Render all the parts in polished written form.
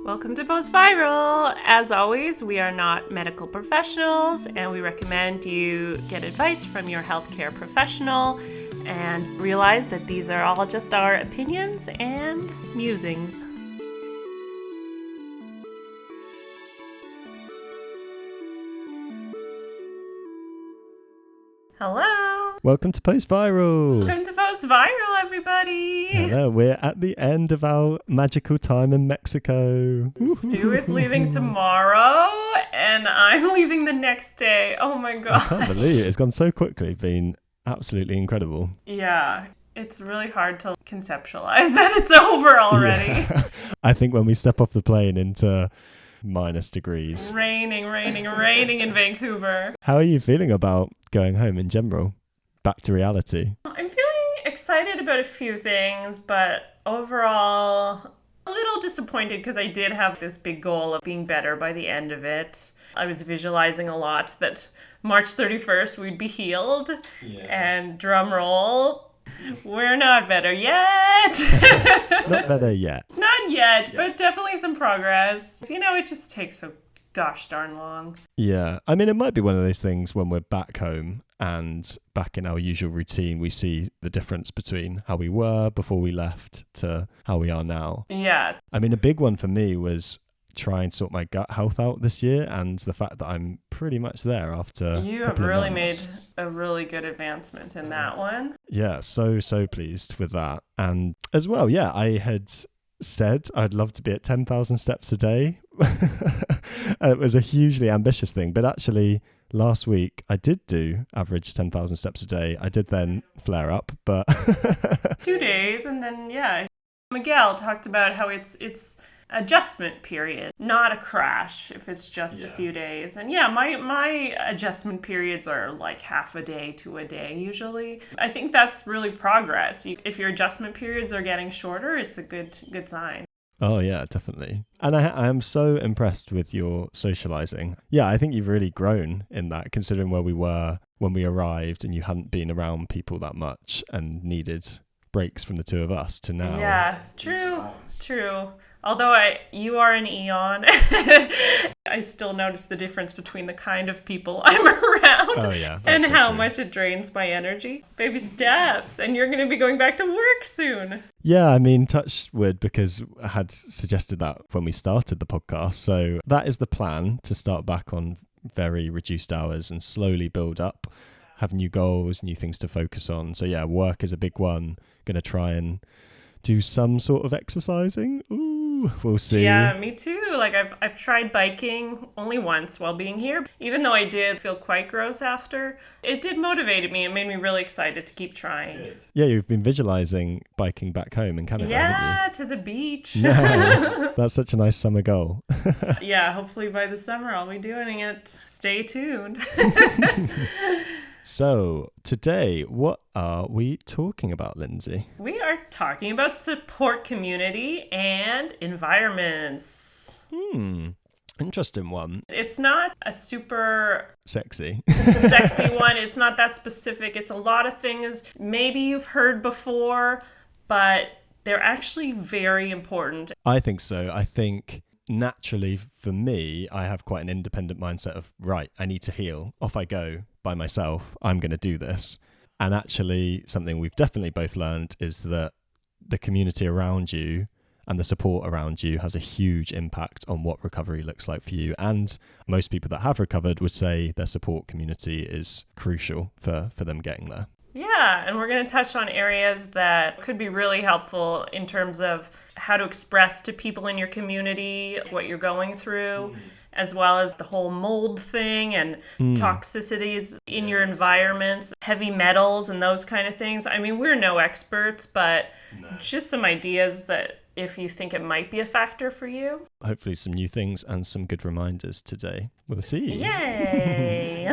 Welcome to Post Viral. As always, we are not medical professionals, and we recommend you get advice from your healthcare professional and realize that these are all just our opinions and musings. Hello. Welcome to Post Viral. Welcome to Post Viral, everybody. Hello, we're at the end of our magical time in Mexico. Stu is leaving tomorrow, and I'm leaving the next day. Oh my gosh. I can't believe it. It's gone so quickly. Been absolutely incredible. Yeah, it's really hard to conceptualize that it's over already. Yeah. I think when we step off the plane into minus degrees. Raining in Vancouver. How are you feeling about going home in general? Back to reality. I'm feeling excited about a few things, but overall a little disappointed because I did have this big goal of being better by the end of it. I was visualizing a lot that March 31st we'd be healed. Yeah. And drum roll, we're not better yet. Not better yet. Not yet, but definitely some progress. You know, it just takes so gosh darn long. Yeah, I mean, it might be one of those things when we're back home and back in our usual routine, we see the difference between how we were before we left to how we are now. Yeah. I mean, a big one for me was try and sort my gut health out this year, and the fact that I'm pretty much there after you have really made a really good advancement in that one. Yeah, so pleased with that. And as well, yeah, I had said I'd love to be at 10,000 steps a day. It was a hugely ambitious thing, but actually last week I did do average 10,000 steps a day. I did then flare up, but 2 days, and then Miguel talked about how it's adjustment period, not a crash if it's just a few days. And my adjustment periods are like half a day to a day usually. I think that's really progress. If your adjustment periods are getting shorter, it's a good sign. Oh yeah, definitely. And I am so impressed with your socializing. Yeah, I think you've really grown in that, considering where we were when we arrived and you hadn't been around people that much and needed breaks from the two of us to now. Yeah, true. Although you are an eon, I still notice the difference between the kind of people I'm around and so how much it drains my energy. Baby steps, and you're going to be going back to work soon. Yeah, I mean, touch wood, because I had suggested that when we started the podcast. So that is the plan, to start back on very reduced hours and slowly build up, have new goals, new things to focus on. So yeah, work is a big one. Going to try and do some sort of exercising. Ooh, we'll see. Yeah, me too. Like I've tried biking only once while being here. Even though I did feel quite gross after, it did motivate me. It made me really excited to keep trying. Good. Yeah, you've been visualizing biking back home in Canada, haven't you? To the beach. Nice. That's such a nice summer goal. Yeah, hopefully by the summer I'll be doing it. Stay tuned. So, today, what are we talking about, Lindsay? We are talking about support community and environments. Interesting one. It's not a super sexy one. It's not that specific. It's a lot of things maybe you've heard before, but they're actually very important. I think so. I think naturally for me, I have quite an independent mindset of, right, I need to heal. Off I go. By myself, I'm going to do this. And actually something we've definitely both learned is that the community around you and the support around you has a huge impact on what recovery looks like for you. And most people that have recovered would say their support community is crucial for them getting there. Yeah, and we're going to touch on areas that could be really helpful in terms of how to express to people in your community what you're going through, as well as the whole mould thing and toxicities in your environments, heavy metals and those kind of things. I mean, we're no experts, but just some ideas that if you think it might be a factor for you. Hopefully some new things and some good reminders today. We'll see. Yay!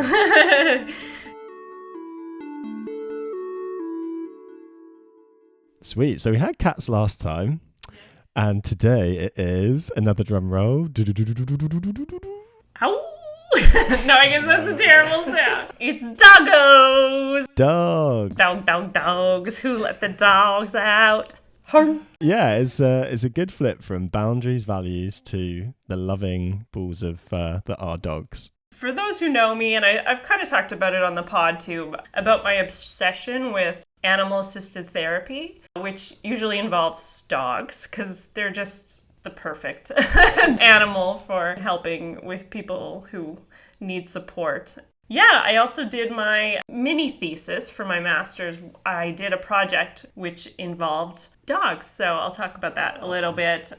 Sweet. So we had cats last time, and today it is another drum roll. Ow! No, I guess that's a terrible sound. It's doggos! Dogs! Dogs. Who let the dogs out? Yeah, it's a good flip from boundaries, values to the loving balls of that are dogs. For those who know me, and I've kind of talked about it on the pod too, about my obsession with animal-assisted therapy, which usually involves dogs, because they're just the perfect animal for helping with people who need support. Yeah, I also did my mini thesis for my master's. I did a project which involved dogs, so I'll talk about that a little bit.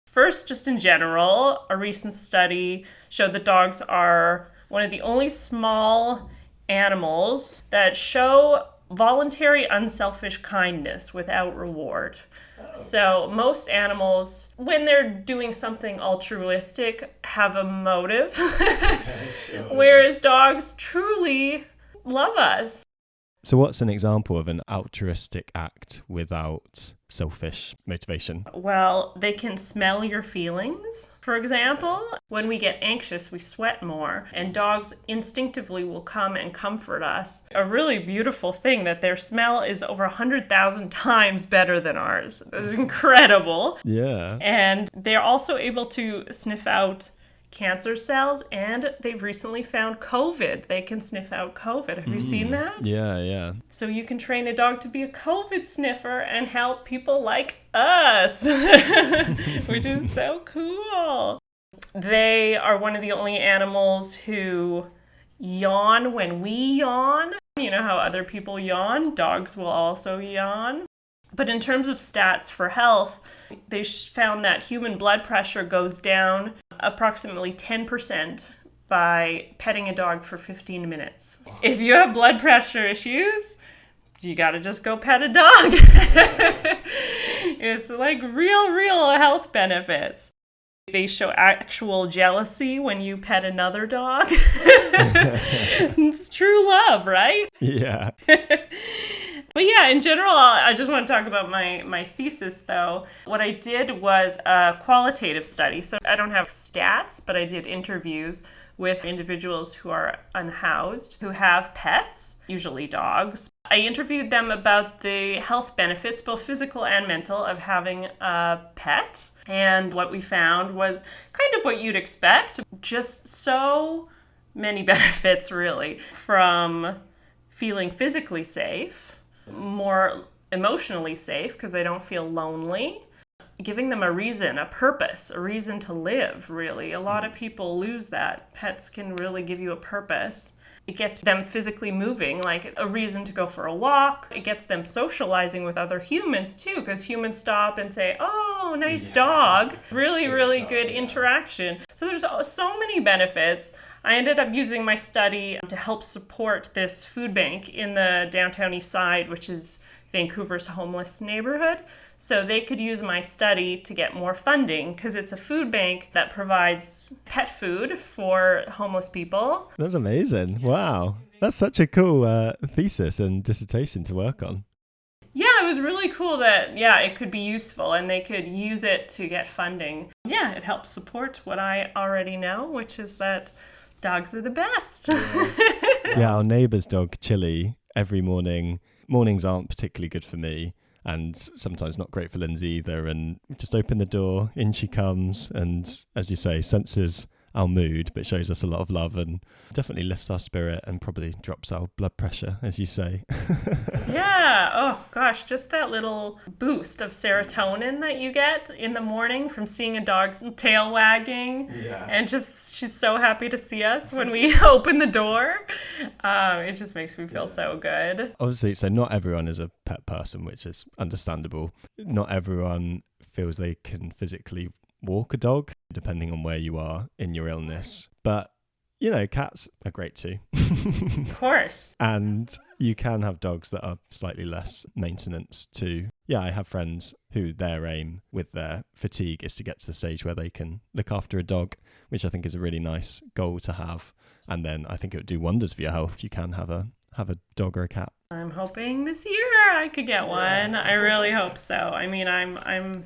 First, just in general, a recent study showed that dogs are one of the only small animals that show voluntary unselfish kindness without reward. So most animals, when they're doing something altruistic, have a motive, whereas dogs truly love us. So what's an example of an altruistic act without selfish motivation? Well, they can smell your feelings. For example, when we get anxious, we sweat more, and dogs instinctively will come and comfort us. A really beautiful thing that their smell is over 100,000 times better than ours. That's incredible. Yeah. And they're also able to sniff out cancer cells, and they've recently found COVID. They can sniff out COVID. Have you seen that? Yeah. So you can train a dog to be a COVID sniffer and help people like us, which is so cool. They are one of the only animals who yawn when we yawn. You know how other people yawn? Dogs will also yawn. But in terms of stats for health, they found that human blood pressure goes down approximately 10% by petting a dog for 15 minutes. If you have blood pressure issues, you gotta just go pet a dog. It's like real health benefits. They show actual jealousy when you pet another dog. It's true love, right? Yeah. But yeah, in general, I just want to talk about my thesis, though. What I did was a qualitative study. So I don't have stats, but I did interviews with individuals who are unhoused, who have pets, usually dogs. I interviewed them about the health benefits, both physical and mental, of having a pet. And what we found was kind of what you'd expect. Just so many benefits, really, from feeling physically safe, more emotionally safe because they don't feel lonely, giving them a reason, a purpose, a reason to live, really. A lot of people lose that. Pets can really give you a purpose. It gets them physically moving, like a reason to go for a walk. It gets them socializing with other humans too, because humans stop and say, oh, nice dog. Really good interaction. So there's so many benefits. I ended up using my study to help support this food bank in the downtown east side, which is Vancouver's homeless neighborhood. So they could use my study to get more funding because it's a food bank that provides pet food for homeless people. That's amazing. Wow. That's such a cool thesis and dissertation to work on. Yeah, it was really cool that, it could be useful and they could use it to get funding. Yeah, it helps support what I already know, which is that dogs are the best. Yeah, our neighbour's dog, Chili, every morning. Mornings aren't particularly good for me and sometimes not great for Lindsay either. And we just open the door, in she comes and, as you say, senses our mood, but shows us a lot of love and definitely lifts our spirit and probably drops our blood pressure, as you say. Yeah. Oh, gosh. Just that little boost of serotonin that you get in the morning from seeing a dog's tail wagging. Yeah. And just, she's so happy to see us when we open the door. It just makes me feel so good. Obviously, so not everyone is a pet person, which is understandable. Not everyone feels they can physically walk a dog, depending on where you are in your illness. But, you know, cats are great too. Of course. And you can have dogs that are slightly less maintenance too. Yeah, I have friends who their aim with their fatigue is to get to the stage where they can look after a dog, which I think is a really nice goal to have. And then I think it would do wonders for your health if you can have a dog or a cat. I'm hoping this year I could get one. I really hope so. I mean, I'm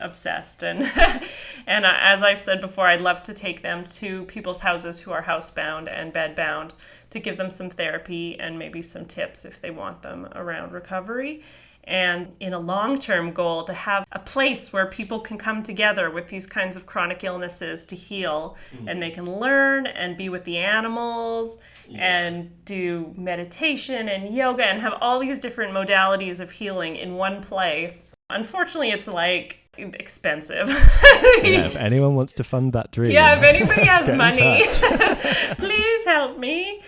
obsessed and as I've said before, I'd love to take them to people's houses who are housebound and bedbound to give them some therapy and maybe some tips if they want them around recovery. And in a long-term goal, to have a place where people can come together with these kinds of chronic illnesses to heal, and they can learn and be with the animals and do meditation and yoga and have all these different modalities of healing in one place. Unfortunately, it's like expensive. If anyone wants to fund that dream. Yeah, if anybody has money, please help me.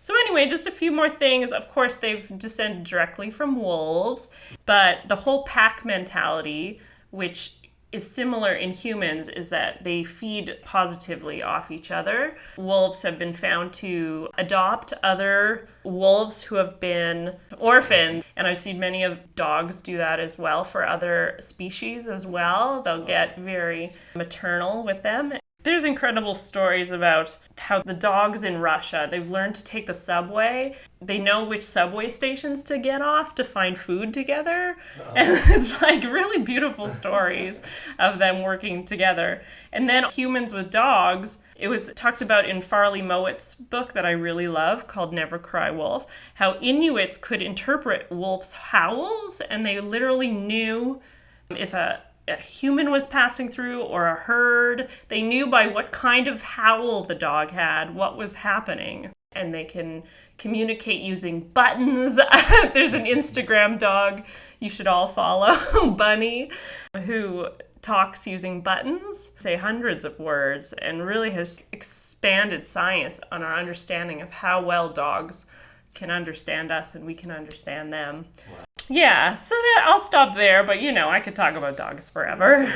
So anyway, just a few more things. Of course, they've descended directly from wolves, but the whole pack mentality, which is similar in humans, is that they feed positively off each other. Wolves have been found to adopt other wolves who have been orphaned, and I've seen many of dogs do that as well for other species as well. They'll get very maternal with them. There's incredible stories about how the dogs in Russia, they've learned to take the subway. They know which subway stations to get off to find food together. And it's like really beautiful stories of them working together. And then humans with dogs, it was talked about in Farley Moet's book that I really love called Never Cry Wolf, how Inuits could interpret wolves' howls, and they literally knew if a human was passing through or a herd. They knew by what kind of howl the dog had what was happening, and they can communicate using buttons. There's an Instagram dog you should all follow, Bunny, who talks using buttons, say hundreds of words, and really has expanded science on our understanding of how well dogs can understand us and we can understand them. Wow. Yeah, so I'll stop there, but I could talk about dogs forever.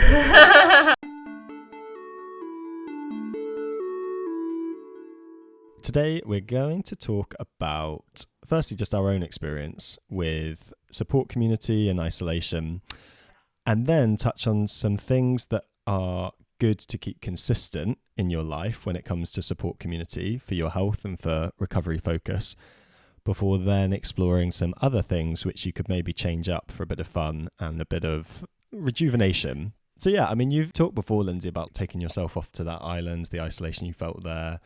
Today we're going to talk about, firstly, just our own experience with support community and isolation, and then touch on some things that are good to keep consistent in your life when it comes to support community for your health and for recovery focus, before then exploring some other things which you could maybe change up for a bit of fun and a bit of rejuvenation. So yeah, I mean, you've talked before, Lindsay, about taking yourself off to that island, the isolation you felt there.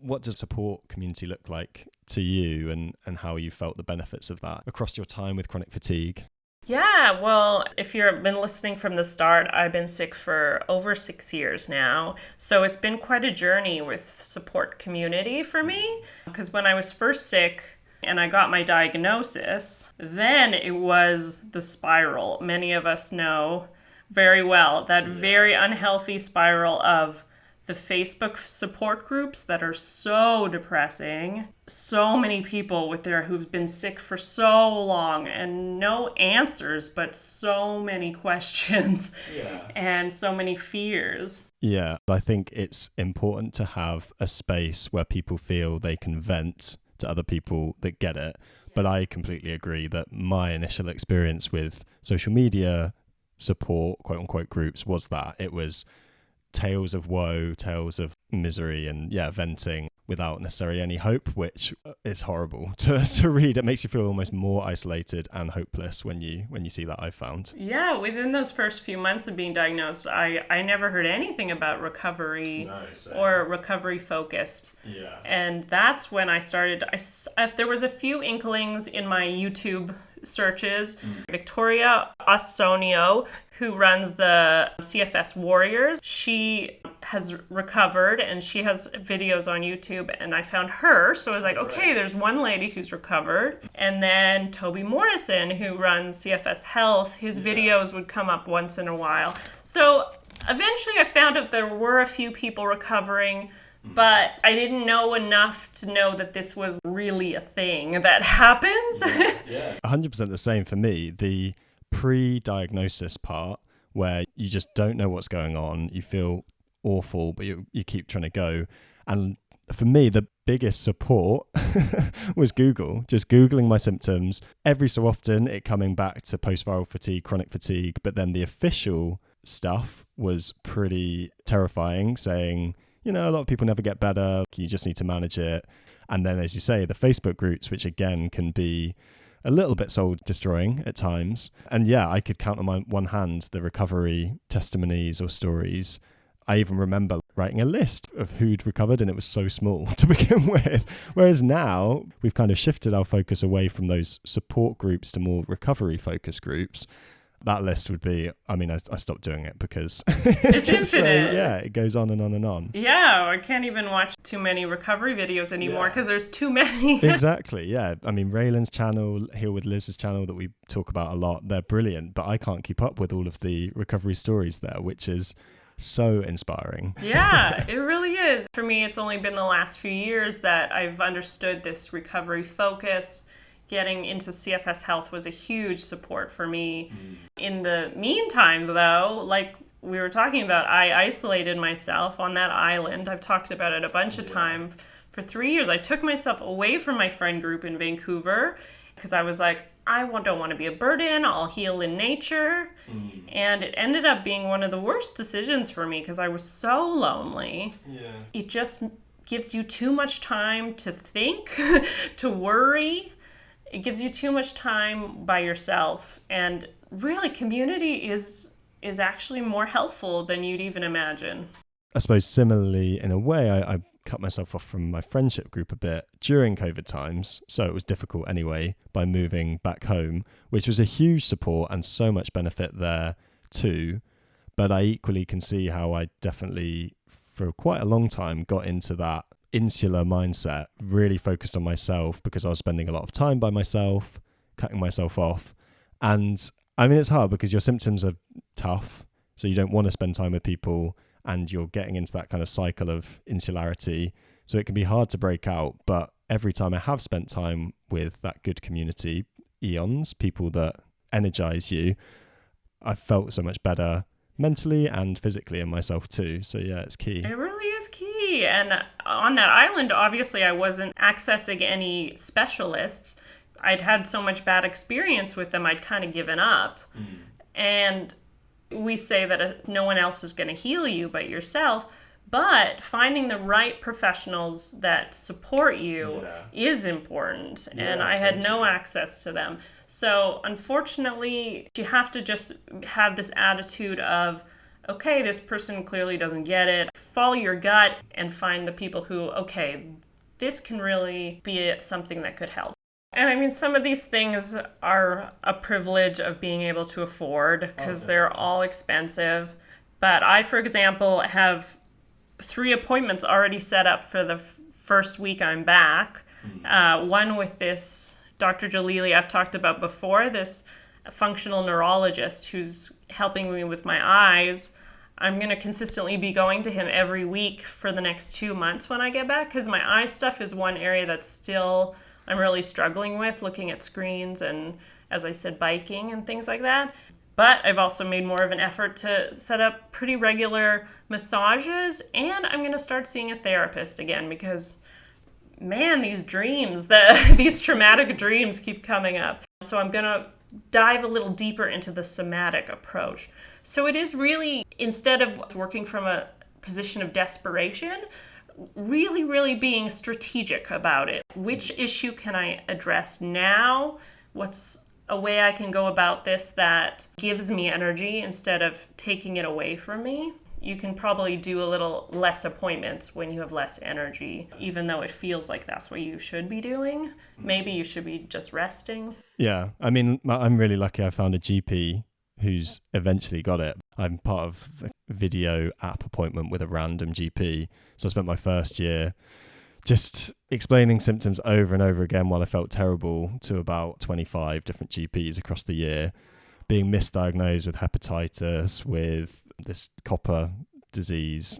What does support community look like to you, and how you felt the benefits of that across your time with chronic fatigue? Yeah, well, if you've been listening from the start, I've been sick for over 6 years now. So it's been quite a journey with support community for me, because when I was first sick, and I got my diagnosis, then it was the spiral. Many of us know very well that very unhealthy spiral of the Facebook support groups that are so depressing. So many people who've been sick for so long and no answers, but so many questions and so many fears. Yeah, I think it's important to have a space where people feel they can vent to other people that get it. But I completely agree that my initial experience with social media support, quote unquote, groups was that it was tales of woe, tales of misery, and venting without necessarily any hope, which is horrible to read. It makes you feel almost more isolated and hopeless when you see that, I've found. Yeah, within those first few months of being diagnosed, I never heard anything about recovery or recovery focused. Yeah. And that's when I started, there was a few inklings in my YouTube searches. Victoria Osonio, who runs the CFS Warriors, she has recovered and she has videos on YouTube, and I found her. So I was like, okay, there's one lady who's recovered. And then Toby Morrison, who runs CFS Health, his videos would come up once in a while. So eventually I found out there were a few people recovering, but I didn't know enough to know that this was really a thing that happens. Yeah. 100% the same for me. The pre-diagnosis part, where you just don't know what's going on, you feel awful, but you keep trying to go. And for me, the biggest support was Google, just Googling my symptoms. Every so often, it coming back to post-viral fatigue, chronic fatigue, but then the official stuff was pretty terrifying, saying, a lot of people never get better. You just need to manage it. And then, as you say, the Facebook groups, which again can be a little bit soul destroying at times. And yeah, I could count on my one hand the recovery testimonies or stories. I even remember writing a list of who'd recovered, and it was so small to begin with. Whereas now we've kind of shifted our focus away from those support groups to more recovery focus groups. That list would be, I stopped doing it because it's infinite. It goes on and on and on. Yeah, I can't even watch too many recovery videos anymore because there's too many. Exactly, yeah. I mean, Raylan's channel, Heal with Liz's channel that we talk about a lot, they're brilliant, but I can't keep up with all of the recovery stories there, which is so inspiring. Yeah, it really is. For me, it's only been the last few years that I've understood this recovery focus. Getting into CFS health was a huge support for me. In the meantime, though, like we were talking about, I isolated myself on that island. I've talked about it a bunch of times. For 3 years, I took myself away from my friend group in Vancouver because I was like, I don't want to be a burden. I'll heal in nature. And it ended up being one of the worst decisions for me because I was so lonely. Yeah. It just gives you too much time to think, to worry. It gives you too much time by yourself, and really community is actually more helpful than you'd even imagine. I suppose similarly, in a way, I cut myself off from my friendship group a bit during COVID times, so it was difficult anyway by moving back home, which was a huge support and so much benefit there too. But I equally can see how I definitely, for quite a long time, got into that insular mindset, really focused on myself because I was spending a lot of time by myself, cutting myself off. And I mean, it's hard because your symptoms are tough, so you don't want to spend time with people, and you're getting into that kind of cycle of insularity. So it can be hard to break out. But every time I have spent time with that good community, eons, people that energize you, I've felt so much better mentally and physically in myself too. So yeah, it's key. It really is key. And on that island, obviously I wasn't accessing any specialists. I'd had so much bad experience with them, I'd kind of given up. And we say that no one else is going to heal you but yourself, but finding the right professionals that support you is important. And I had no access to them. So unfortunately, you have to just have this attitude of, okay, this person clearly doesn't get it. Follow your gut and find the people who, okay, this can really be something that could help. And I mean, some of these things are a privilege of being able to afford because they're all expensive. But I, for example, have 3 appointments already set up for the first week I'm back. One with this Dr. Jalili I've talked about before, this functional neurologist who's helping me with my eyes. I'm going to consistently be going to him every week for the next 2 months when I get back because my eye stuff is one area that's still I'm really struggling with, looking at screens and, as I said, biking and things like that. But I've also made more of an effort to set up pretty regular massages, and I'm going to start seeing a therapist again because, man, these dreams, these traumatic dreams keep coming up. So I'm going to dive a little deeper into the somatic approach. So it is really, instead of working from a position of desperation, really, really being strategic about it. Which issue can I address now? What's a way I can go about this that gives me energy instead of taking it away from me? You can probably do a little less appointments when you have less energy, even though it feels like that's what you should be doing. Maybe you should be just resting. Yeah, I mean, I'm really lucky I found a GP who's eventually got it. I'm part of the video app appointment with a random GP. So I spent my first year just explaining symptoms over and over again while I felt terrible to about 25 different GPs across the year, being misdiagnosed with hepatitis, with this copper disease.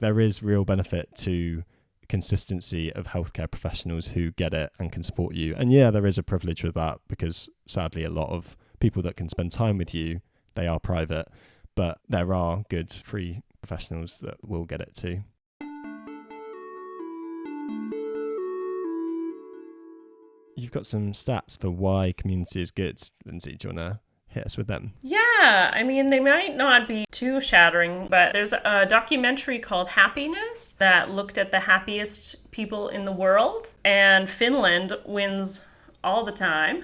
There is real benefit to consistency of healthcare professionals who get it and can support you. And yeah, there is a privilege with that because sadly a lot of people that can spend time with you, they are private, but there are good free professionals that will get it too. You've got some stats for why community is good. Lindsay, do you want to hit us with them? Yeah, I mean, they might not be too shattering, but there's a documentary called Happiness that looked at the happiest people in the world, and Finland wins all the time.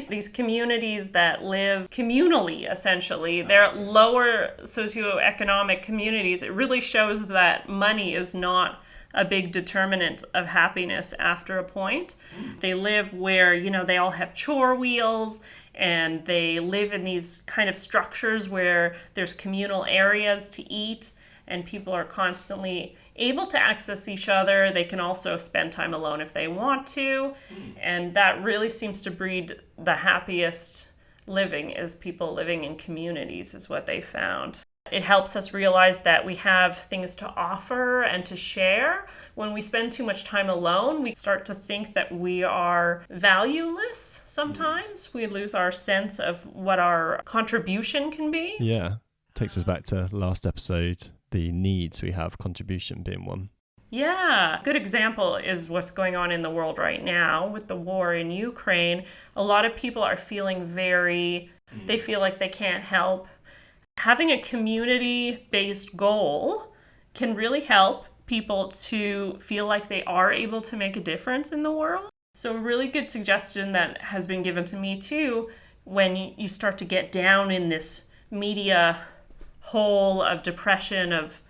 These communities that live communally, essentially, they're lower socioeconomic communities. It really shows that money is not a big determinant of happiness after a point. They live where, they all have chore wheels, and they live in these kind of structures where there's communal areas to eat, and people are constantly able to access each other. They can also spend time alone if they want to. And that really seems to breed the happiest living, is people living in communities, is what they found. It helps us realize that we have things to offer and to share. When we spend too much time alone, we start to think that we are valueless sometimes. We lose our sense of what our contribution can be. Yeah. Takes us back to last episode, the needs we have, contribution being one. Yeah, good example is what's going on in the world right now with the war in Ukraine. A lot of people are feeling they feel like they can't help. Having a community-based goal can really help people to feel like they are able to make a difference in the world. So a really good suggestion that has been given to me too, when you start to get down in this media hole of depression, of,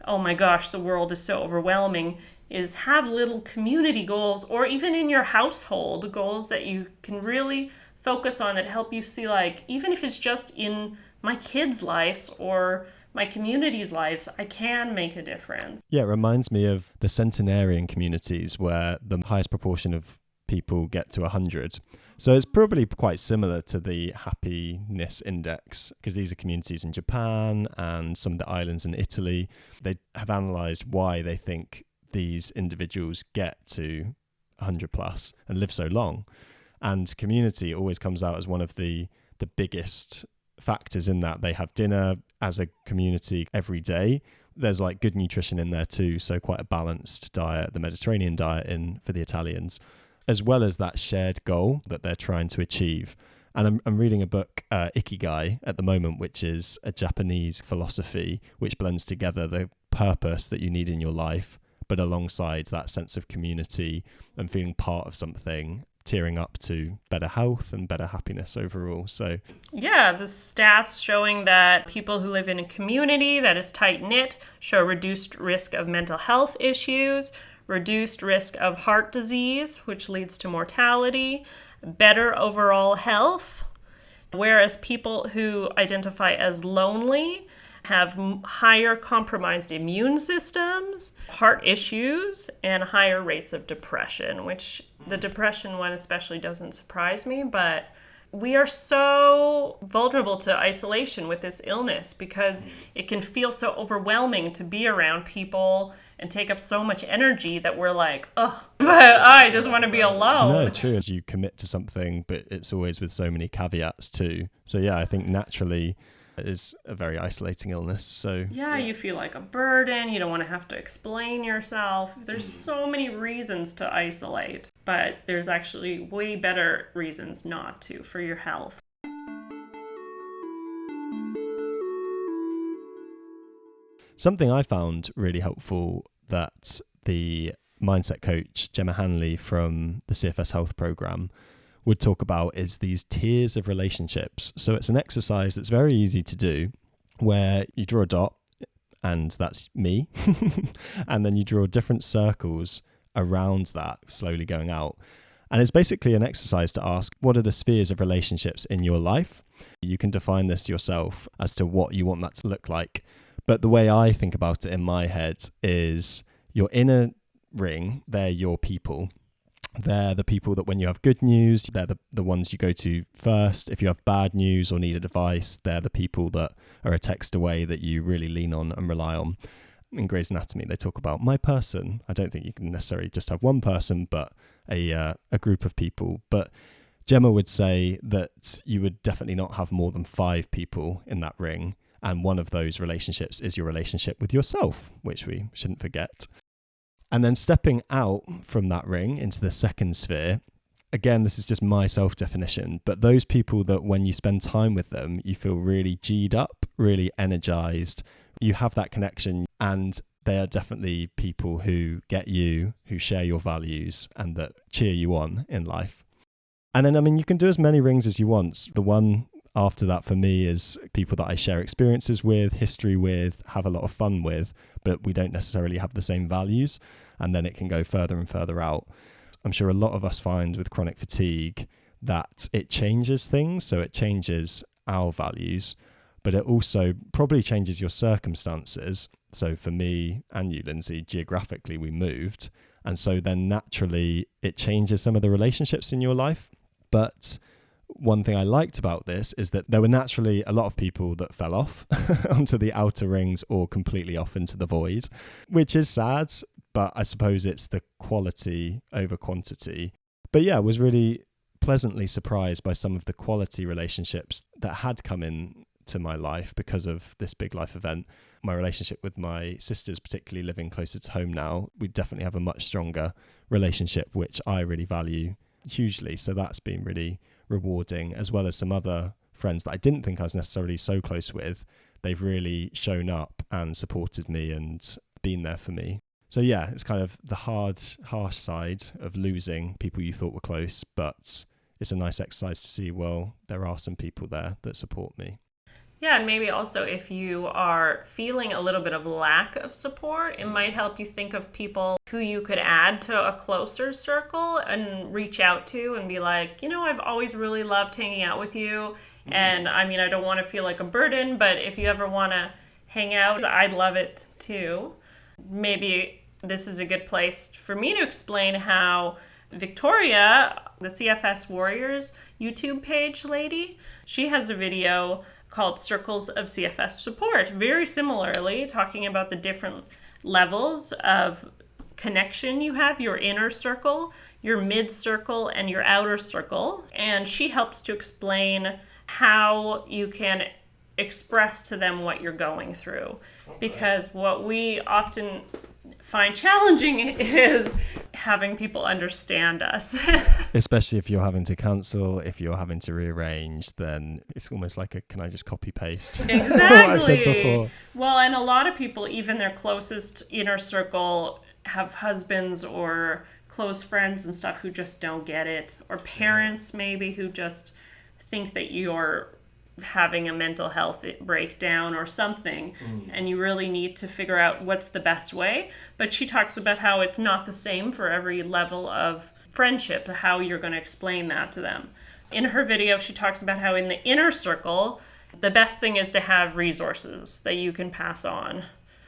oh my gosh, the world is so overwhelming, is have little community goals, or even in your household, goals that you can really focus on that help you see, like, even if it's just in my kids' lives or my community's lives, I can make a difference. Yeah, it reminds me of the centenarian communities where the highest proportion of people get to 100. So it's probably quite similar to the happiness index, because these are communities in Japan and some of the islands in Italy. They have analysed why they think these individuals get to 100 plus and live so long. And community always comes out as one of the biggest factors in that. They have dinner as a community every day. There's like good nutrition in there too, so quite a balanced diet, the Mediterranean diet for the Italians, as well as that shared goal that they're trying to achieve. And I'm reading a book, Ikigai, at the moment, which is a Japanese philosophy which blends together the purpose that you need in your life, but alongside that sense of community and feeling part of something, tearing up to better health and better happiness overall. So yeah, the stats showing that people who live in a community that is tight-knit show reduced risk of mental health issues, reduced risk of heart disease, which leads to mortality, better overall health, whereas people who identify as lonely have higher compromised immune systems, heart issues, and higher rates of depression, which the depression one especially doesn't surprise me, but we are so vulnerable to isolation with this illness because it can feel so overwhelming to be around people and take up so much energy that we're like, oh, I just want to be alone. No, true. As you commit to something, but it's always with so many caveats too. So yeah, I think naturally it is a very isolating illness. So yeah, you feel like a burden. You don't want to have to explain yourself. There's so many reasons to isolate, but there's actually way better reasons not to for your health. Something I found really helpful that the mindset coach, Gemma Hanley from the CFS Health Program, would talk about is these tiers of relationships. So it's an exercise that's very easy to do where you draw a dot, and that's me, and then you draw different circles around that, slowly going out. And it's basically an exercise to ask, what are the spheres of relationships in your life? You can define this yourself as to what you want that to look like. But the way I think about it in my head is your inner ring, they're your people. They're the people that when you have good news, they're the ones you go to first. If you have bad news or need advice, they're the people that are a text away that you really lean on and rely on. In Grey's Anatomy, they talk about my person. I don't think you can necessarily just have one person, but a group of people. But Gemma would say that you would definitely not have more than 5 people in that ring. And one of those relationships is your relationship with yourself, which we shouldn't forget. And then stepping out from that ring into the second sphere, again, this is just my self-definition, but those people that when you spend time with them, you feel really G'd up, really energized, you have that connection, and they are definitely people who get you, who share your values, and that cheer you on in life. And then, I mean, you can do as many rings as you want. The one after that for me is people that I share experiences with, history with, have a lot of fun with, but we don't necessarily have the same values. And then it can go further and further out. I'm sure a lot of us find with chronic fatigue that it changes things. So it changes our values, but it also probably changes your circumstances. So for me and you, Lindsay, geographically, we moved. And so then naturally it changes some of the relationships in your life. But one thing I liked about this is that there were naturally a lot of people that fell off onto the outer rings or completely off into the void, which is sad, but I suppose it's the quality over quantity. But yeah, I was really pleasantly surprised by some of the quality relationships that had come in to my life because of this big life event. My relationship with my sisters, particularly living closer to home now, we definitely have a much stronger relationship, which I really value hugely. So that's been really rewarding, as well as some other friends that I didn't think I was necessarily so close with. They've really shown up and supported me and been there for me. So yeah, it's kind of the harsh side of losing people you thought were close, but it's a nice exercise to see, well, there are some people there that support me. Yeah, and maybe also if you are feeling a little bit of lack of support, it might help you think of people who you could add to a closer circle and reach out to and be like, I've always really loved hanging out with you. And I mean, I don't want to feel like a burden, but if you ever want to hang out, I'd love it too. Maybe this is a good place for me to explain how Victoria, the CFS Warriors YouTube page lady, she has a video called Circles of CFS Support, very similarly talking about the different levels of connection you have, your inner circle, your mid circle, and your outer circle. And she helps to explain how you can express to them what you're going through. Okay. Because what we often find challenging is having people understand us. Especially if you're having to cancel, if you're having to rearrange, then it's almost like can I just copy paste exactly what I've said before? Well, and a lot of people, even their closest inner circle, have husbands or close friends and stuff who just don't get it, or parents maybe who just think that you're having a mental health breakdown or something, and you really need to figure out what's the best way. But she talks about how it's not the same for every level of friendship, how you're going to explain that to them. In her video, she talks about how in the inner circle, the best thing is to have resources that you can pass on.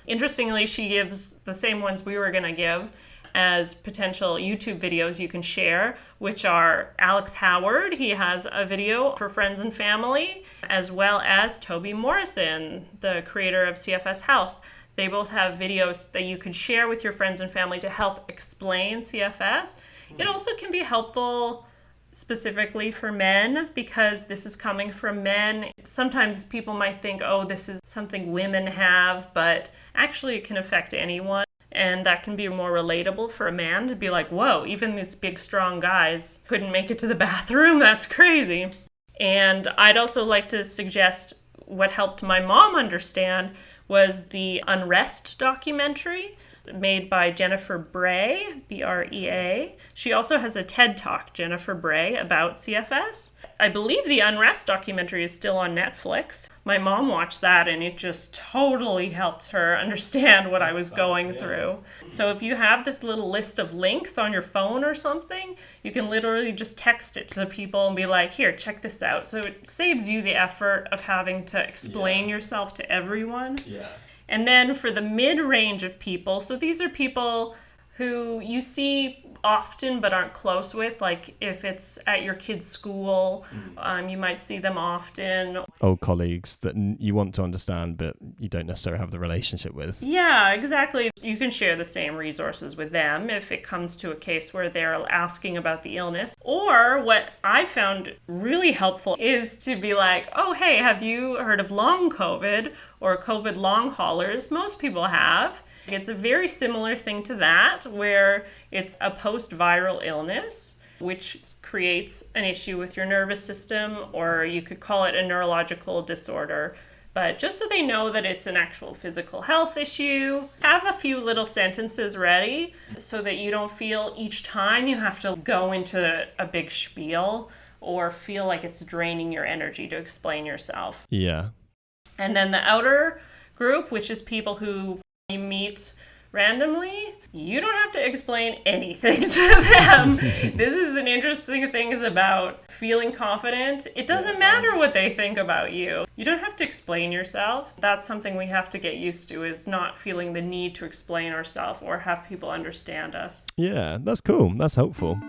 Interestingly, she gives the same ones we were going to give as potential YouTube videos you can share, which are Alex Howard. He has a video for friends and family, as well as Toby Morrison, the creator of CFS Health. They both have videos that you could share with your friends and family to help explain CFS. It also can be helpful specifically for men, because this is coming from men. Sometimes people might think, oh, this is something women have, but actually it can affect anyone. And that can be more relatable for a man to be like, whoa, even these big, strong guys couldn't make it to the bathroom. That's crazy. And I'd also like to suggest what helped my mom understand was the Unrest documentary made by Jennifer Bray, B-R-E-A. She also has a TED Talk, Jennifer Bray, about CFS. I believe the Unrest documentary is still on Netflix. My mom watched that and it just totally helped her understand what I was going through. So if you have this little list of links on your phone or something, you can literally just text it to people and be like, here, check this out. So it saves you the effort of having to explain yourself to everyone. Yeah. And then for the mid-range of people, so these are people who you see often but aren't close with, like if it's at your kid's school, you might see them often. Old colleagues that you want to understand but you don't necessarily have the relationship with. Yeah, exactly. You can share the same resources with them if it comes to a case where they're asking about the illness. Or what I found really helpful is to be like, oh, hey, have you heard of long COVID or COVID long haulers? Most people have. It's a very similar thing to that, where it's a post-viral illness, which creates an issue with your nervous system, or you could call it a neurological disorder. But just so they know that it's an actual physical health issue, have a few little sentences ready so that you don't feel each time you have to go into a big spiel or feel like it's draining your energy to explain yourself. Yeah. And then the outer group, which is people who you meet randomly, you don't have to explain anything to them. This is an interesting thing is about feeling confident. It doesn't matter what they think about you. You don't have to explain yourself. That's something we have to get used to, is not feeling the need to explain ourselves or have people understand us. Yeah, that's cool. That's helpful.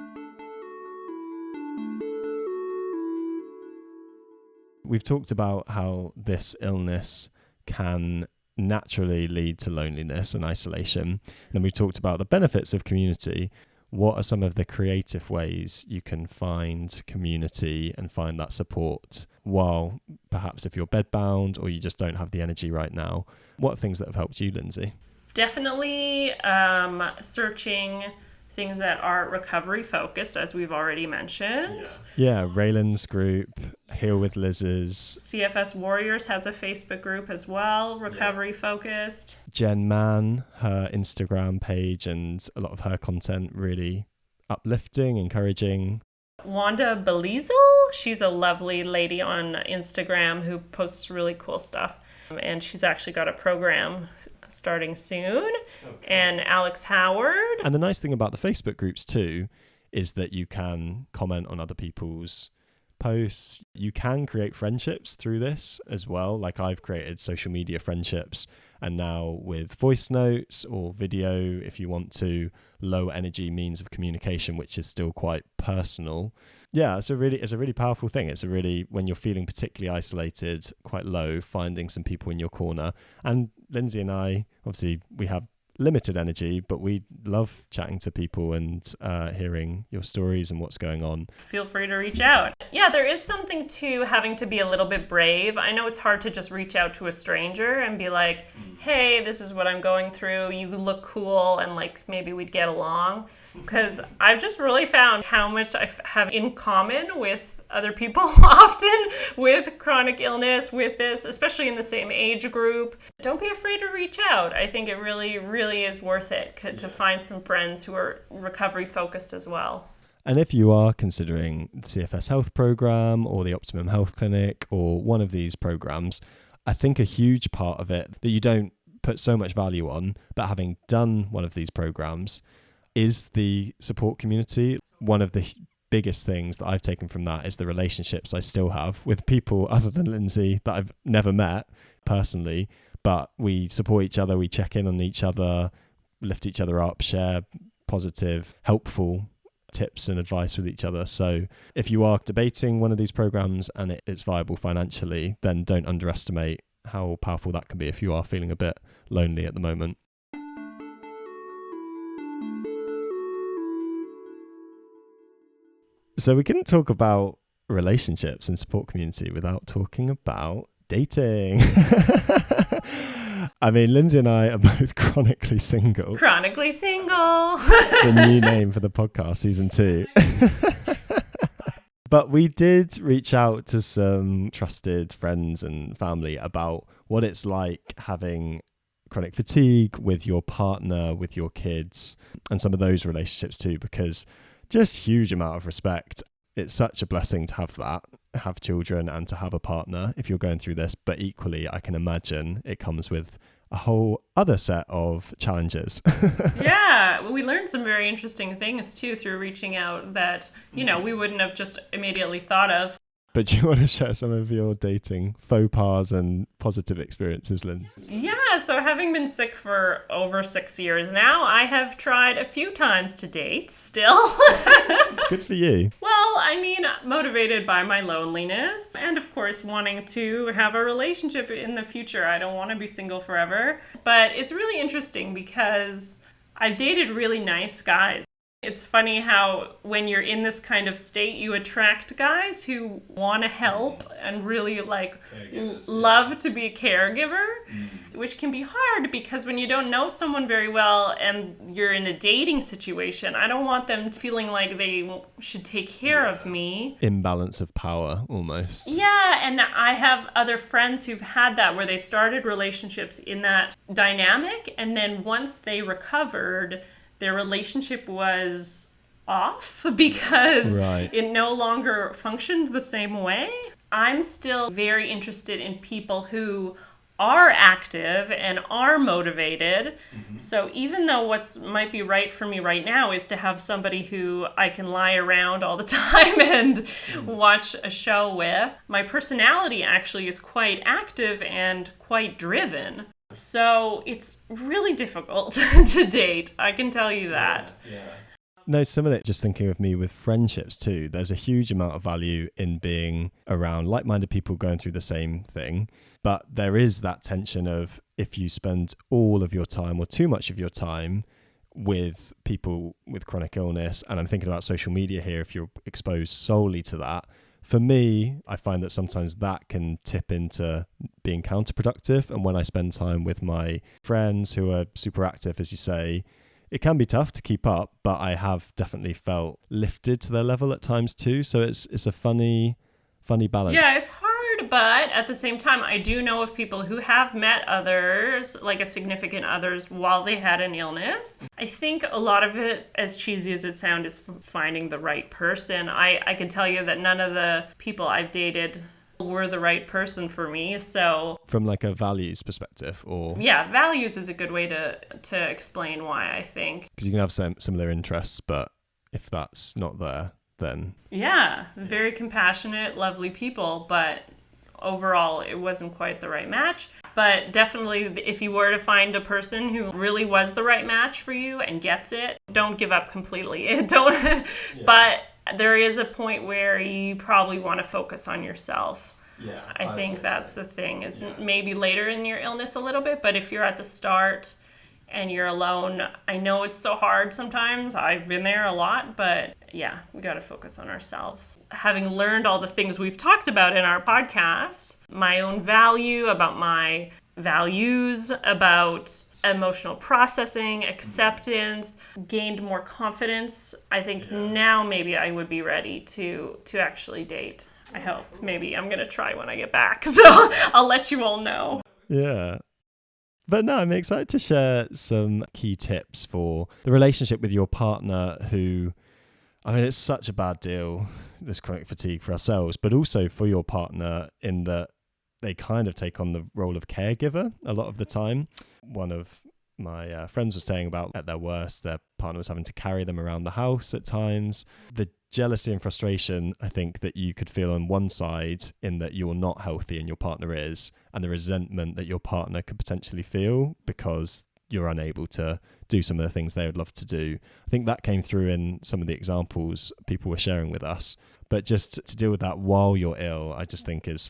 We've talked about how this illness can naturally lead to loneliness and isolation. And then we talked about the benefits of community. What are some of the creative ways you can find community and find that support while perhaps if you're bedbound or you just don't have the energy right now? What are things that have helped you, Lindsay? Definitely searching things that are recovery focused, as we've already mentioned. Yeah, Raylan's group, Heal with Liz's. CFS Warriors has a Facebook group as well, recovery focused. Jen Mann, her Instagram page and a lot of her content really uplifting, encouraging. Wanda Belizel, she's a lovely lady on Instagram who posts really cool stuff. And she's actually got a program starting soon. Okay. And Alex Howard. And the nice thing about the Facebook groups too is that you can comment on other people's posts. You can create friendships through this as well. Like I've created social media friendships, and now with voice notes or video, if you want to, low energy means of communication, which is still quite personal. Yeah, it's a really powerful thing. It's a really, when you're feeling particularly isolated, quite low, finding some people in your corner. And Lindsay and I, obviously, we have limited energy, but we love chatting to people and hearing your stories and what's going on. Feel free to reach out. Yeah, there is something to having to be a little bit brave. I know it's hard to just reach out to a stranger and be like, hey, this is what I'm going through. You look cool, and like maybe we'd get along. Because I've just really found how much I have in common with other people often with chronic illness, with this, especially in the same age group. Don't be afraid to reach out. I think it really, really is worth it to find some friends who are recovery focused as well. And if you are considering the CFS Health Program or the Optimum Health Clinic or one of these programs, I think a huge part of it that you don't put so much value on, but having done one of these programs, is the support community. One of the biggest things that I've taken from that is the relationships I still have with people other than Lindsay that I've never met personally, but we support each other, we check in on each other, lift each other up, share positive, helpful tips and advice with each other. So if you are debating one of these programs and it's viable financially, then don't underestimate how powerful that can be if you are feeling a bit lonely at the moment. So we couldn't talk about relationships and support community without talking about dating. I mean, Lindsay and I are both chronically single. Chronically single. The new name for the podcast, season 2. But we did reach out to some trusted friends and family about what it's like having chronic fatigue with your partner, with your kids, and some of those relationships too, because just huge amount of respect. It's such a blessing to have that, have children and to have a partner if you're going through this. But equally, I can imagine it comes with a whole other set of challenges. Yeah, we learned some very interesting things too through reaching out that, we wouldn't have just immediately thought of. But do you want to share some of your dating faux pas and positive experiences, Lynn? Yeah, so having been sick for over 6 years now, I have tried a few times to date still. Good for you. Well, motivated by my loneliness and of course wanting to have a relationship in the future. I don't want to be single forever. But it's really interesting because I've dated really nice guys. It's funny how when you're in this kind of state, you attract guys who want to help and really love to be a caregiver, which can be hard because when you don't know someone very well and you're in a dating situation, I don't want them feeling like they should take care of me. Imbalance of power, almost. Yeah, and I have other friends who've had that where they started relationships in that dynamic, and then once they recovered, their relationship was off because it no longer functioned the same way. I'm still very interested in people who are active and are motivated. So even though what might be right for me right now is to have somebody who I can lie around all the time and watch a show with, my personality actually is quite active and quite driven. So it's really difficult to date, I can tell you that. Yeah. No, similar, just thinking of me with friendships too. There's a huge amount of value in being around like-minded people going through the same thing. But there is that tension of if you spend all of your time or too much of your time with people with chronic illness, and I'm thinking about social media here, if you're exposed solely to that, for me, I find that sometimes that can tip into being counterproductive. And when I spend time with my friends who are super active, as you say, it can be tough to keep up, but I have definitely felt lifted to their level at times too. So it's a funny balance. Yeah, it's hard, but at the same time, I do know of people who have met others, like a significant others, while they had an illness. I think a lot of it, as cheesy as it sounds, is finding the right person. I can tell you that none of the people I've dated were the right person for me. So from like a values perspective, or yeah, values is a good way to explain why, I think, because you can have similar interests, but if that's not there, then yeah, very compassionate, lovely people, but overall it wasn't quite the right match. But definitely, if you were to find a person who really was the right match for you and gets it, don't give up completely. But there is a point where you probably want to focus on yourself. Yeah, I think that's the thing, is maybe later in your illness a little bit, but if you're at the start and you're alone, I know it's so hard sometimes. I've been there a lot, but yeah, we got to focus on ourselves. Having learned all the things we've talked about in our podcast, my own value, about my values, about emotional processing, acceptance, gained more confidence. I think now maybe I would be ready to actually date. I hope. Maybe I'm going to try when I get back. So I'll let you all know. Yeah. But no, I'm excited to share some key tips for the relationship with your partner who, I mean, it's such a bad deal, this chronic fatigue for ourselves, but also for your partner in that they kind of take on the role of caregiver a lot of the time. One of my friends was saying about at their worst, their partner was having to carry them around the house at times. The jealousy and frustration, I think, that you could feel on one side in that you're not healthy and your partner is, and the resentment that your partner could potentially feel because you're unable to do some of the things they would love to do. I think that came through in some of the examples people were sharing with us. But just to deal with that while you're ill, I just think is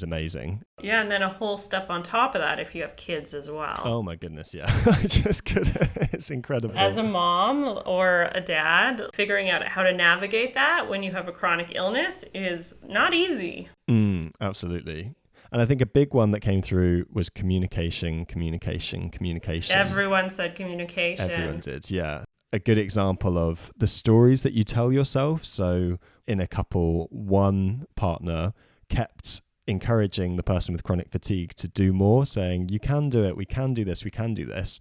amazing. Yeah, and then a whole step on top of that if you have kids as well. Oh my goodness, yeah. I just couldn't. It's incredible. As a mom or a dad, figuring out how to navigate that when you have a chronic illness is not easy. Absolutely. And I think a big one that came through was communication. Everyone said communication. Everyone did, yeah. A good example of the stories that you tell yourself. So in a couple, one partner kept encouraging the person with chronic fatigue to do more, saying, you can do it, we can do this, we can do this.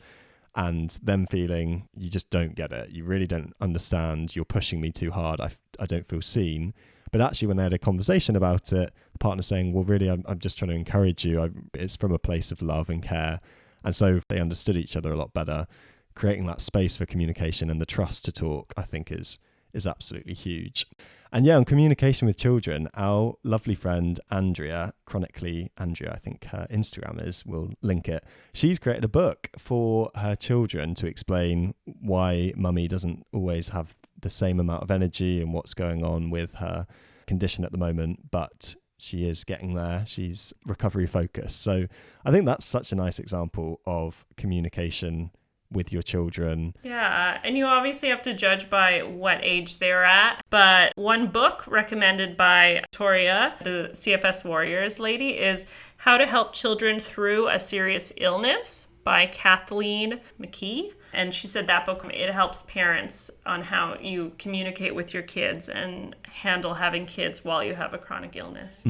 And them feeling, you just don't get it. You really don't understand. You're pushing me too hard. I don't feel seen. But actually, when they had a conversation about it, the partner saying, well, really, I'm just trying to encourage you. It's from a place of love and care. And so they understood each other a lot better. Creating that space for communication and the trust to talk, I think, is absolutely huge. And yeah, on communication with children, our lovely friend Andrea, chronically Andrea, I think her Instagram is, we'll link it. She's created a book for her children to explain why mummy doesn't always have the same amount of energy and what's going on with her condition at the moment, but she is getting there. She's recovery focused. So I think that's such a nice example of communication with your children. Yeah, and you obviously have to judge by what age they're at. But one book recommended by Victoria, the CFS Warriors lady, is How to Help Children Through a Serious Illness by Kathleen, McCue. And she said that book, it helps parents on how you communicate with your kids and handle having kids while you have a chronic illness.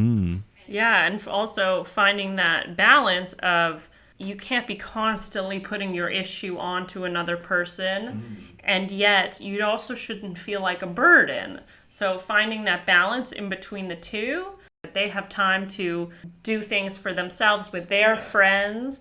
Yeah, and also finding that balance of you can't be constantly putting your issue onto another person, and yet you also shouldn't feel like a burden. So finding that balance in between the two, they have time to do things for themselves with their friends,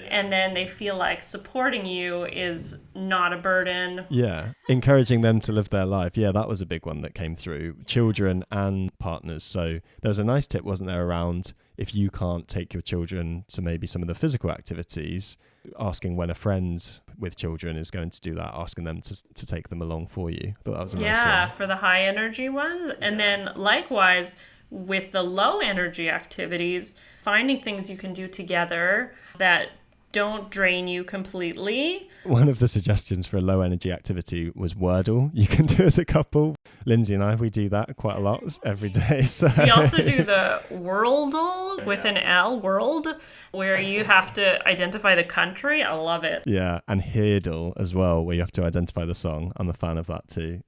and then they feel like supporting you is not a burden. Yeah, encouraging them to live their life. Yeah, that was a big one that came through. Children and partners. So there was a nice tip, wasn't there, around if you can't take your children to maybe some of the physical activities, asking when a friend with children is going to do that, asking them to take them along for you. I thought that was a nice one. Yeah, for the high energy ones. And then likewise, with the low energy activities, finding things you can do together that don't drain you completely. One of the suggestions for a low energy activity was Wordle. You can do as a couple. Lindsay and I, we do that quite a lot every day. So. We also do the Worldle with an L, world, where you have to identify the country. I love it. Yeah, and Heardle as well, where you have to identify the song. I'm a fan of that too.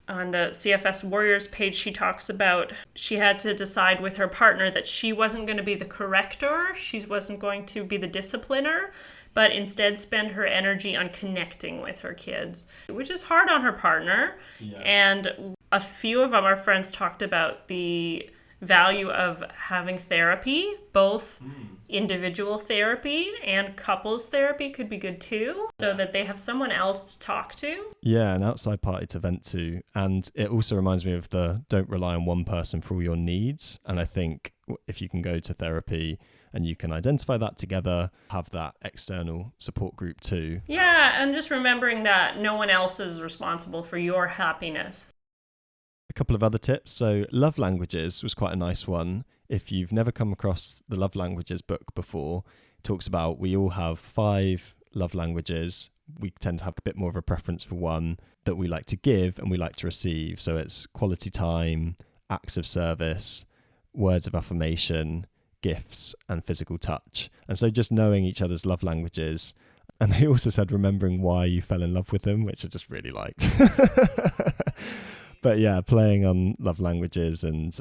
On the CFS Warriors page, she talks about she had to decide with her partner that she wasn't going to be the corrector, she wasn't going to be the discipliner, but instead spend her energy on connecting with her kids, which is hard on her partner. Yeah. And a few of our friends talked about the value of having therapy, both individual therapy and couples therapy could be good too, so that they have someone else to talk to. Yeah, an outside party to vent to. And it also reminds me of the don't rely on one person for all your needs. And I think if you can go to therapy and you can identify that together, have that external support group too. Yeah, and just remembering that no one else is responsible for your happiness. A couple of other tips. So love languages was quite a nice one. If you've never come across the love languages book before, it talks about we all have 5 love languages. We tend to have a bit more of a preference for one that we like to give and we like to receive. So it's quality time, acts of service, words of affirmation, gifts, and physical touch. And so just knowing each other's love languages. And they also said remembering why you fell in love with them, which I just really liked. But yeah, playing on love languages and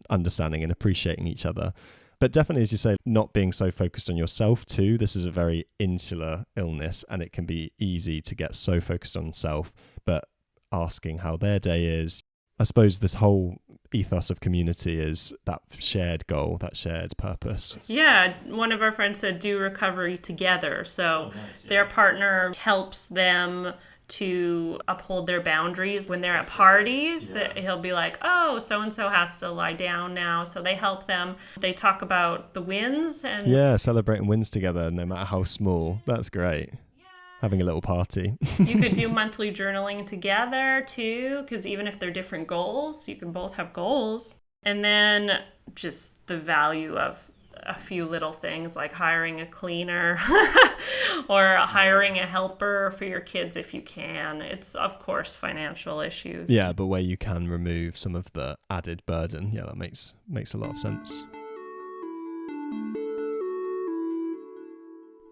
understanding and appreciating each other. But definitely, as you say, not being so focused on yourself too. This is a very insular illness and it can be easy to get so focused on self, but asking how their day is. I suppose this whole ethos of community is that shared goal, that shared purpose. Yeah, one of our friends said do recovery together. So their partner helps them to uphold their boundaries when they're at parties. That he'll be like, oh, so-and-so has to lie down now. So they help them. They talk about the wins. And celebrating wins together, no matter how small. That's great. Having a little party. You could do monthly journaling together too, because even if they're different goals, you can both have goals. And then just the value of a few little things like hiring a cleaner or hiring a helper for your kids if you can. It's, of course, financial issues. Yeah, but where you can remove some of the added burden. Yeah, that makes a lot of sense.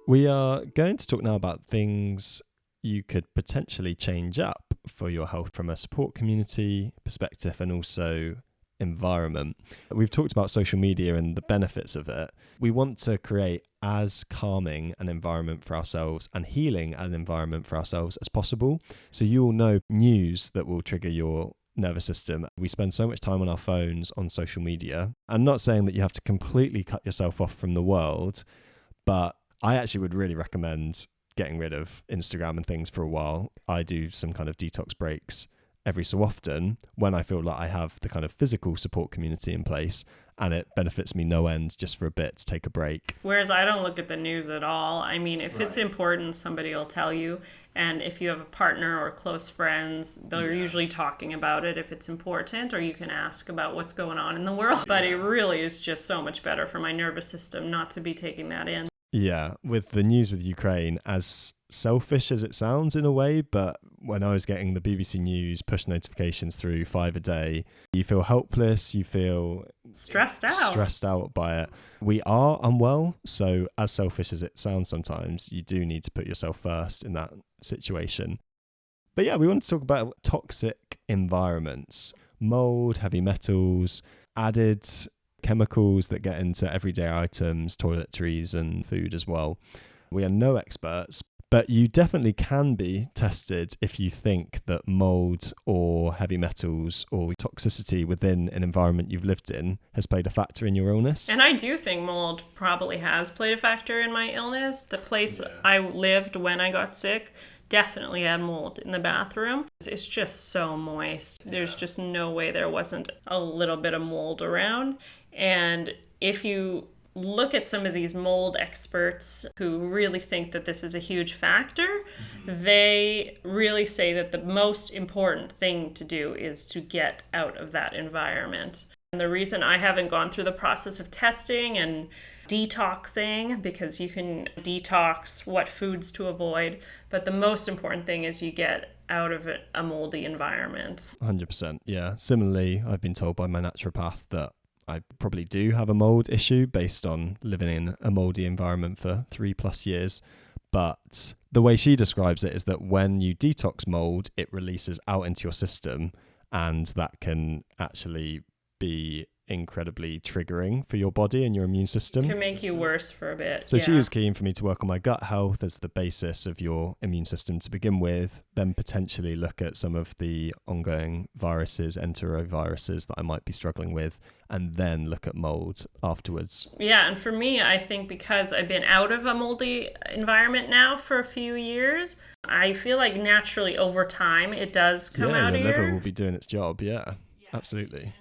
We are going to talk now about things you could potentially change up for your health from a support community perspective and also environment. We've talked about social media and the benefits of it. We want to create as calming an environment for ourselves and healing an environment for ourselves as possible. So you will know news that will trigger your nervous system. We spend so much time on our phones, on social media. I'm not saying that you have to completely cut yourself off from the world, but I actually would really recommend getting rid of Instagram and things for a while. I do some kind of detox breaks every so often when I feel like I have the kind of physical support community in place, and it benefits me no end just for a bit to take a break. Whereas I don't look at the news at all. I mean, if it's important, somebody will tell you. And if you have a partner or close friends, they're usually talking about it if it's important, or you can ask about what's going on in the world. But it really is just so much better for my nervous system not to be taking that in. Yeah, with the news with Ukraine, as selfish as it sounds in a way, but when I was getting the BBC News push notifications through 5 a day, you feel helpless, you feel stressed out by it. We are unwell, so as selfish as it sounds sometimes, you do need to put yourself first in that situation. But yeah, we want to talk about toxic environments, mould, heavy metals, added chemicals that get into everyday items, toiletries and food as well. We are no experts, but you definitely can be tested if you think that mould or heavy metals or toxicity within an environment you've lived in has played a factor in your illness. And I do think mold probably has played a factor in my illness. The place I lived when I got sick definitely had mold in the bathroom. It's just so moist. There's just no way there wasn't a little bit of mold around. And if you look at some of these mold experts who really think that this is a huge factor, they really say that the most important thing to do is to get out of that environment. And the reason I haven't gone through the process of testing and detoxing, because you can detox what foods to avoid, but the most important thing is you get out of a moldy environment. 100%, yeah. Similarly, I've been told by my naturopath that I probably do have a mold issue based on living in a moldy environment for 3+ years. But the way she describes it is that when you detox mold, it releases out into your system, and that can actually be incredibly triggering for your body and your immune system. It can make you worse for a bit. So she was keen for me to work on my gut health as the basis of your immune system to begin with, then potentially look at some of the ongoing viruses, enteroviruses that I might be struggling with, and then look at mold afterwards. Yeah, and for me, I think because I've been out of a moldy environment now for a few years, I feel like naturally over time it does come out your of liver will be doing its job. Yeah, absolutely.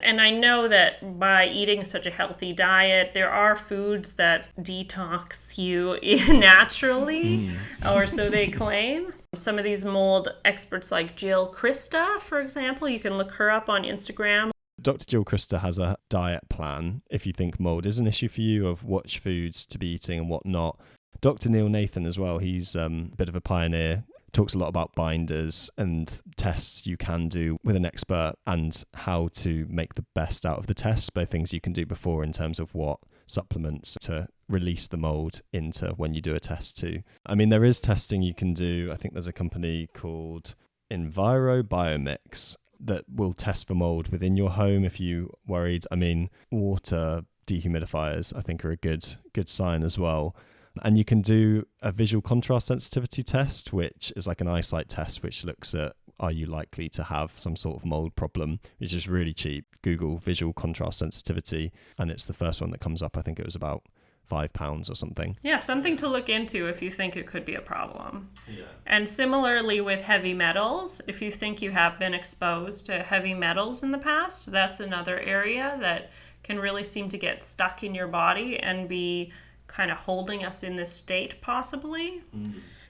And I know that by eating such a healthy diet, there are foods that detox you naturally, or so they claim. Some of these mold experts like Jill Krista, for example, you can look her up on Instagram. Dr. Jill Krista has a diet plan if you think mold is an issue for you, of which foods to be eating and what not. Dr. Neil Nathan as well, he's a bit of a pioneer, talks a lot about binders and tests you can do with an expert and how to make the best out of the tests, both things you can do before in terms of what supplements to release the mold into when you do a test too. I mean, there is testing you can do. I think there's a company called EnviroBiomix that will test for mold within your home if you worried. I mean, water dehumidifiers I think are a good sign as well. And you can do a visual contrast sensitivity test, which is like an eyesight test, which looks at, are you likely to have some sort of mold problem, which is really cheap. Google visual contrast sensitivity, and it's the first one that comes up. I think it was about £5 or something. Yeah, something to look into if you think it could be a problem. Yeah. And similarly with heavy metals, if you think you have been exposed to heavy metals in the past, that's another area that can really seem to get stuck in your body and be kind of holding us in this state possibly.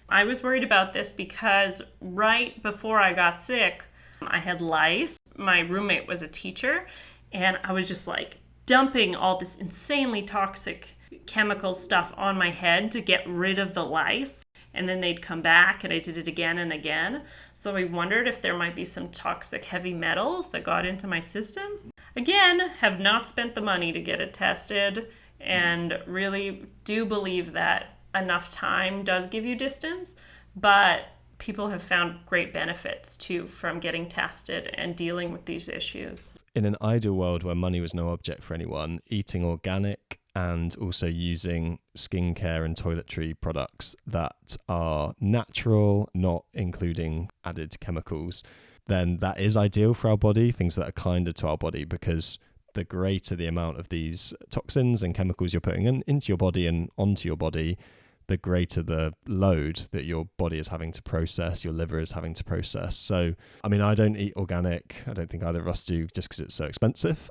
I was worried about this because right before I got sick, I had lice. My roommate was a teacher, and I was just like dumping all this insanely toxic chemical stuff on my head to get rid of the lice. And then they'd come back, and I did it again and again. So I wondered if there might be some toxic heavy metals that got into my system. Again, have not spent the money to get it tested, and really do believe that enough time does give you distance, but people have found great benefits too from getting tested and dealing with these issues. In an ideal world where money was no object for anyone, eating organic and also using skincare and toiletry products that are natural, not including added chemicals, then that is ideal for our body, things that are kinder to our body, because the greater the amount of these toxins and chemicals you're putting into your body and onto your body, the greater the load that your body is having to process, your liver is having to process. So, I mean, I don't eat organic. I don't think either of us do, just because it's so expensive.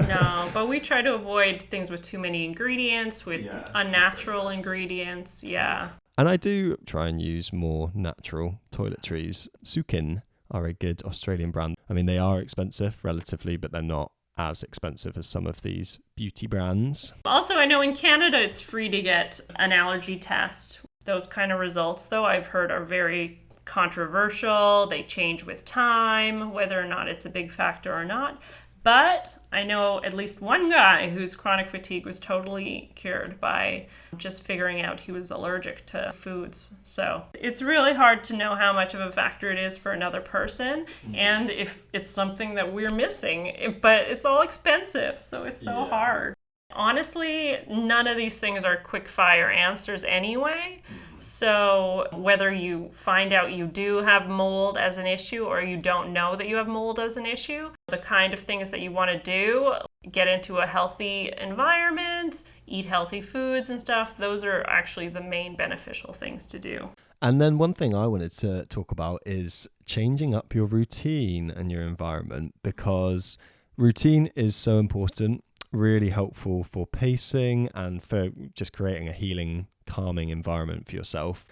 No, but we try to avoid things with too many ingredients, with unnatural ingredients. Yeah. And I do try and use more natural toiletries. Sukin are a good Australian brand. I mean, they are expensive relatively, but they're not as expensive as some of these beauty brands. Also, I know in Canada it's free to get an allergy test. Those kind of results, though, I've heard are very controversial. They change with time, whether or not it's a big factor or not. But I know at least one guy whose chronic fatigue was totally cured by just figuring out he was allergic to foods. So it's really hard to know how much of a factor it is for another person and if it's something that we're missing. But it's all expensive, so it's so hard. Honestly, none of these things are quick fire answers anyway. So whether you find out you do have mold as an issue or you don't know that you have mold as an issue, the kind of things that you want to do, get into a healthy environment, eat healthy foods and stuff, those are actually the main beneficial things to do. And then one thing I wanted to talk about is changing up your routine and your environment, because routine is so important, really helpful for pacing and for just creating a healing, calming environment for yourself.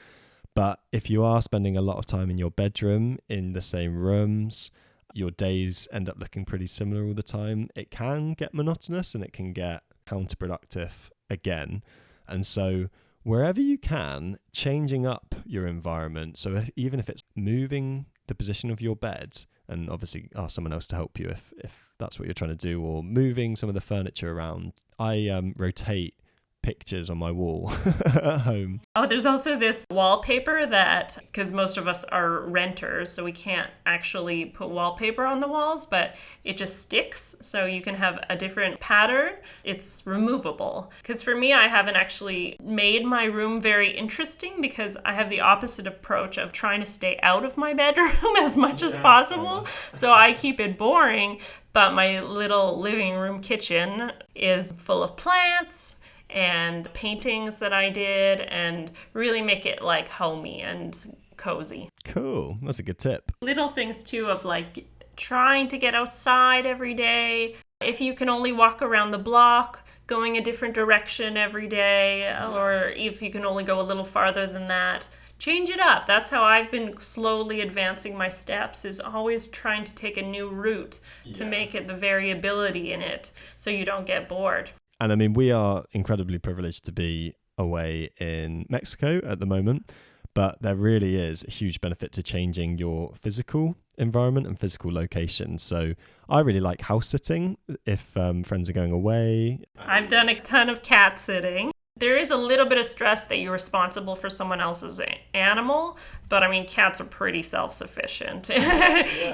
But if you are spending a lot of time in your bedroom, in the same rooms, your days end up looking pretty similar all the time, it can get monotonous and it can get counterproductive again. And so wherever you can, changing up your environment. So even if it's moving the position of your bed, and obviously ask someone else to help you if that's what you're trying to do, or moving some of the furniture around. I rotate pictures on my wall at home. Oh, there's also this wallpaper that, because most of us are renters, so we can't actually put wallpaper on the walls, but it just sticks, so you can have a different pattern. It's removable. Because for me, I haven't actually made my room very interesting because I have the opposite approach of trying to stay out of my bedroom as much as possible. So I keep it boring, but my little living room kitchen is full of plants and paintings that I did, and really make it like homey and cozy. Cool. That's a good tip. Little things too of like trying to get outside every day. If you can only walk around the block, going a different direction every day, or if you can only go a little farther than that, change it up. That's how I've been slowly advancing my steps, is always trying to take a new route to make it the variability in it so you don't get bored. And I mean, we are incredibly privileged to be away in Mexico at the moment, but there really is a huge benefit to changing your physical environment and physical location. So I really like house sitting if friends are going away. I've done a ton of cat sitting. There is a little bit of stress that you're responsible for someone else's animal, but I mean, cats are pretty self-sufficient.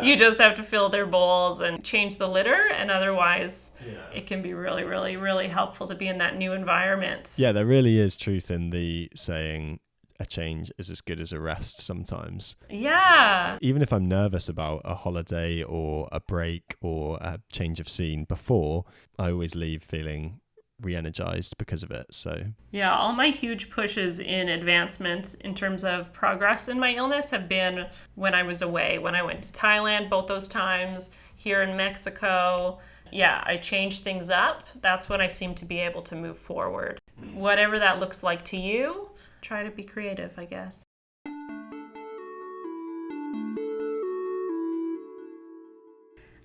You just have to fill their bowls and change the litter, and otherwise it can be really, really, really helpful to be in that new environment. Yeah, there really is truth in the saying, a change is as good as a rest sometimes. Yeah. Even if I'm nervous about a holiday or a break or a change of scene before, I always leave feeling re-energized because of it. So yeah, all my huge pushes in advancement in terms of progress in my illness have been when I was away. When I went to Thailand both those times, here in Mexico, I changed things up. That's when I seem to be able to move forward. Whatever that looks like to you, try to be creative, I guess.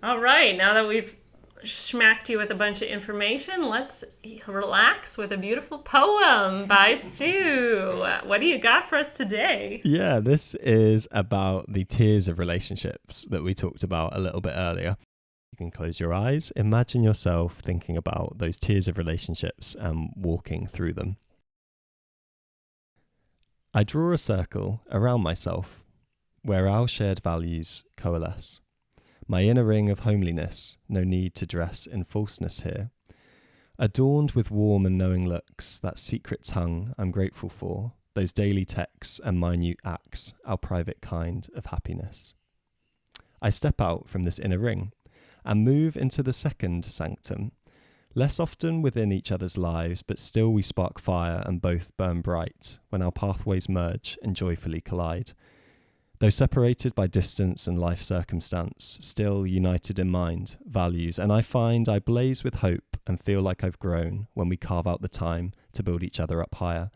All right, now that we've smacked you with a bunch of information, let's relax with a beautiful poem by Stu. What do you got for us today? Yeah, this is about the tiers of relationships that we talked about a little bit earlier. You can close your eyes, imagine yourself thinking about those tiers of relationships and walking through them. I draw a circle around myself where our shared values coalesce. My inner ring of homeliness, no need to dress in falseness here. Adorned with warm and knowing looks, that secret tongue I'm grateful for, those daily texts and minute acts, our private kind of happiness. I step out from this inner ring and move into the second sanctum, less often within each other's lives, but still we spark fire and both burn bright when our pathways merge and joyfully collide. Though separated by distance and life circumstance, still united in mind, values, and I find I blaze with hope and feel like I've grown when we carve out the time to build each other up higher.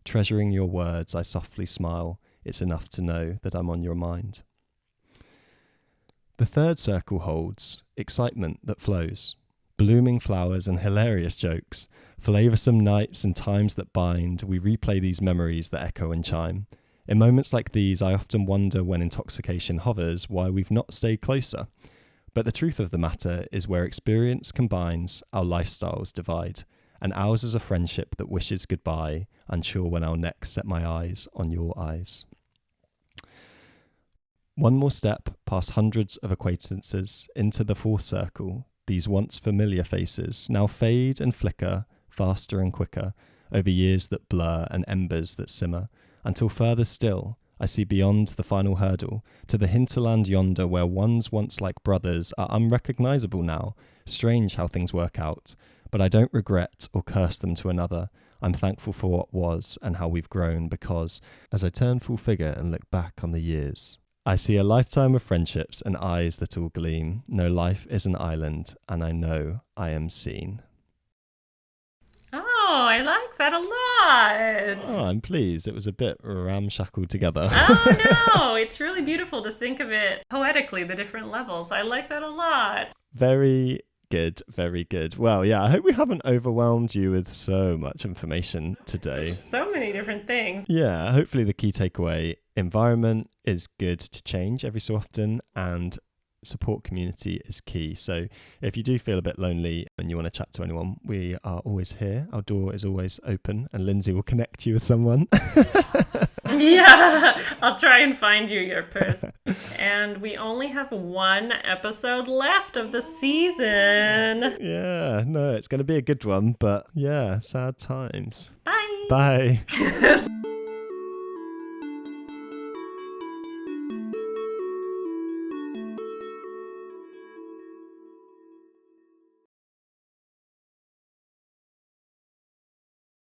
Treasuring your words, I softly smile. It's enough to know that I'm on your mind. The third circle holds excitement that flows. Blooming flowers and hilarious jokes, flavoursome nights and times that bind, we replay these memories that echo and chime. In moments like these, I often wonder when intoxication hovers why we've not stayed closer. But the truth of the matter is where experience combines, our lifestyles divide, and ours is a friendship that wishes goodbye, unsure when I'll next set my eyes on your eyes. One more step past hundreds of acquaintances into the full circle, these once familiar faces now fade and flicker faster and quicker over years that blur and embers that simmer, until further still I see beyond the final hurdle to the hinterland yonder where ones once like brothers are unrecognisable now. Strange how things work out, but I don't regret or curse them to another. I'm thankful for what was and how we've grown, because as I turn full figure and look back on the years, I see a lifetime of friendships and eyes that all gleam. No life is an island, and I know I am seen. Oh, I like that a lot. Oh, I'm pleased. It was a bit ramshackled together. Oh, no. It's really beautiful to think of it poetically, the different levels. I like that a lot. Very good, very good. Well, yeah, I hope we haven't overwhelmed you with so much information today. So many different things. Yeah, hopefully the key takeaway, environment is good to change every so often, and support community is key. So if you do feel a bit lonely and you want to chat to anyone, we are always here. Our door is always open, and Lindsay will connect you with someone. Yeah, I'll try and find you your person. And we only have one episode left of the season. Yeah, no, it's going to be a good one, but yeah, sad times. Bye. Bye.